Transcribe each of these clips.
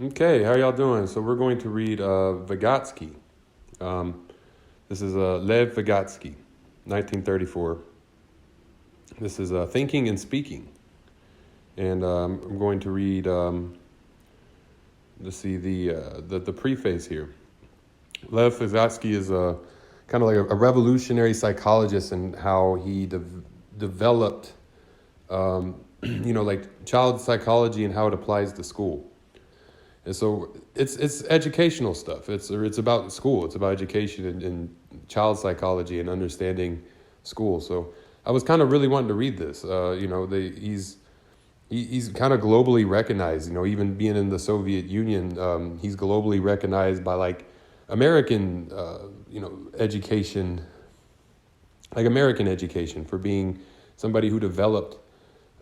Okay, how y'all doing? So we're going to read Vygotsky. This is Lev Vygotsky, 1934. This is Thinking and Speaking. And I'm going to read, let's see, the preface here. Lev Vygotsky is kind of like a revolutionary psychologist in how he developed, like child psychology and how it applies to school. And so it's educational stuff. It's about school. It's about education and child psychology and understanding school. So I was kind of really wanting to read this. He's kind of globally recognized. Even being in the Soviet Union, he's globally recognized by like American, education, like American education for being somebody who developed,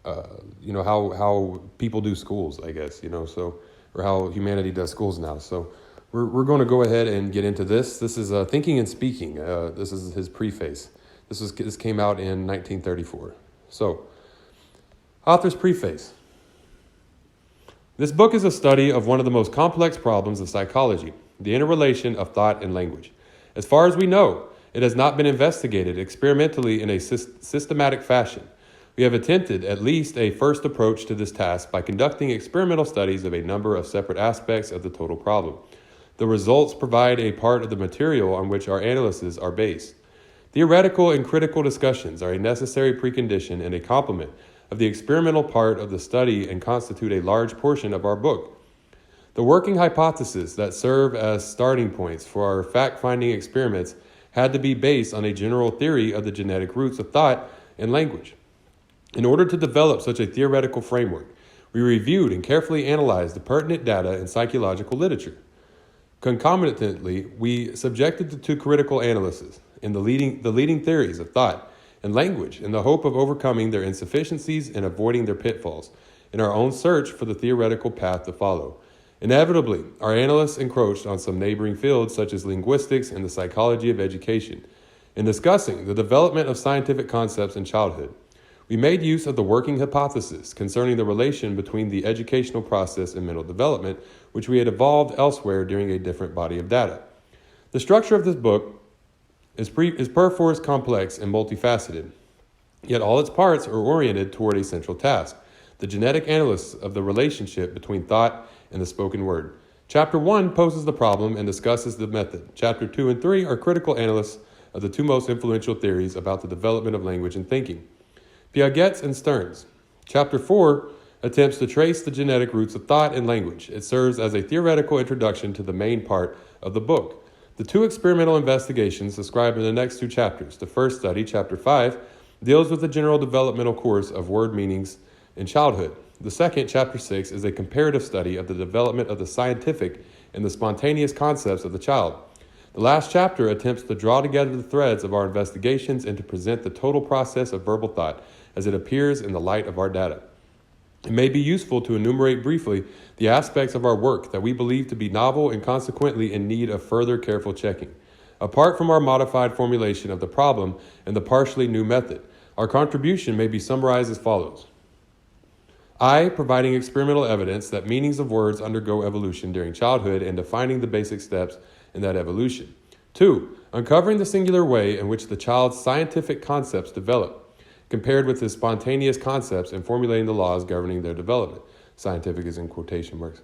how people do schools, I guess, so. Or how humanity does schools now. So we're going to go ahead and get into this. This is Thinking and Speaking. This is his preface. This came out in 1934. So, author's preface. This book is a study of one of the most complex problems of psychology, the interrelation of thought and language. As far as we know, it has not been investigated experimentally in a systematic fashion. We have attempted at least a first approach to this task by conducting experimental studies of a number of separate aspects of the total problem. The results provide a part of the material on which our analyses are based. Theoretical and critical discussions are a necessary precondition and a complement of the experimental part of the study and constitute a large portion of our book. The working hypotheses that serve as starting points for our fact-finding experiments had to be based on a general theory of the genetic roots of thought and language. In order to develop such a theoretical framework, we reviewed and carefully analyzed the pertinent data in psychological literature. Concomitantly, we subjected it to critical analysis in the leading theories of thought and language in the hope of overcoming their insufficiencies and avoiding their pitfalls in our own search for the theoretical path to follow. Inevitably, our analysts encroached on some neighboring fields such as linguistics and the psychology of education. In discussing the development of scientific concepts in childhood, we made use of the working hypothesis concerning the relation between the educational process and mental development, which we had evolved elsewhere during a different body of data. The structure of this book is perforce complex and multifaceted, yet all its parts are oriented toward a central task, the genetic analysis of the relationship between thought and the spoken word. Chapter 1 poses the problem and discusses the method. Chapter 2 and 3 are critical analysis of the two most influential theories about the development of language and thinking. Piaget's and Stern's. Chapter 4 attempts to trace the genetic roots of thought and language. It serves as a theoretical introduction to the main part of the book. The two experimental investigations described in the next two chapters. The first study, Chapter 5, deals with the general developmental course of word meanings in childhood. The second, Chapter 6, is a comparative study of the development of the scientific and the spontaneous concepts of the child. The last chapter attempts to draw together the threads of our investigations and to present the total process of verbal thought as it appears in the light of our data. It may be useful to enumerate briefly the aspects of our work that we believe to be novel and consequently in need of further careful checking. Apart from our modified formulation of the problem and the partially new method, our contribution may be summarized as follows. I, providing experimental evidence that meanings of words undergo evolution during childhood and defining the basic steps in that evolution. 2, uncovering the singular way in which the child's scientific concepts develop, compared with his spontaneous concepts and formulating the laws governing their development. Scientific is in quotation marks.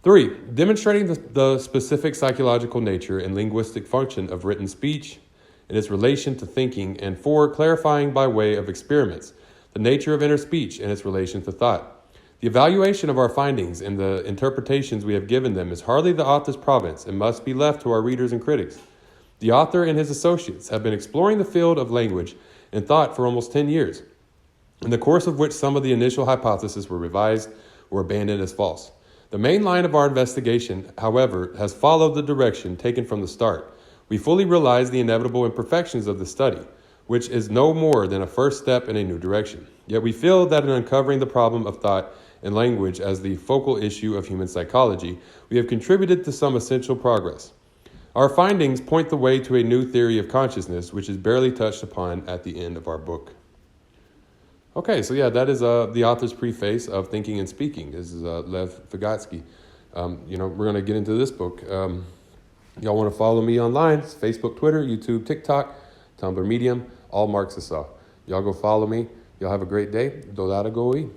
3, demonstrating the specific psychological nature and linguistic function of written speech and its relation to thinking. And 4, clarifying by way of experiments the nature of inner speech and its relation to thought. The evaluation of our findings and the interpretations we have given them is hardly the author's province and must be left to our readers and critics. The author and his associates have been exploring the field of language and thought for almost 10 years, in the course of which some of the initial hypotheses were revised or abandoned as false. The main line of our investigation, however, has followed the direction taken from the start. We fully realize the inevitable imperfections of the study, which is no more than a first step in a new direction. Yet we feel that in uncovering the problem of thought and language as the focal issue of human psychology, we have contributed to some essential progress. Our findings point the way to a new theory of consciousness, which is barely touched upon at the end of our book. Okay, so yeah, that is the author's preface of Thinking and Speaking. This is Lev Vygotsky. We're going to get into this book. Y'all want to follow me online? It's Facebook, Twitter, YouTube, TikTok, Tumblr, Medium, all Marxists off. Y'all go follow me. Y'all have a great day. Dodada goi.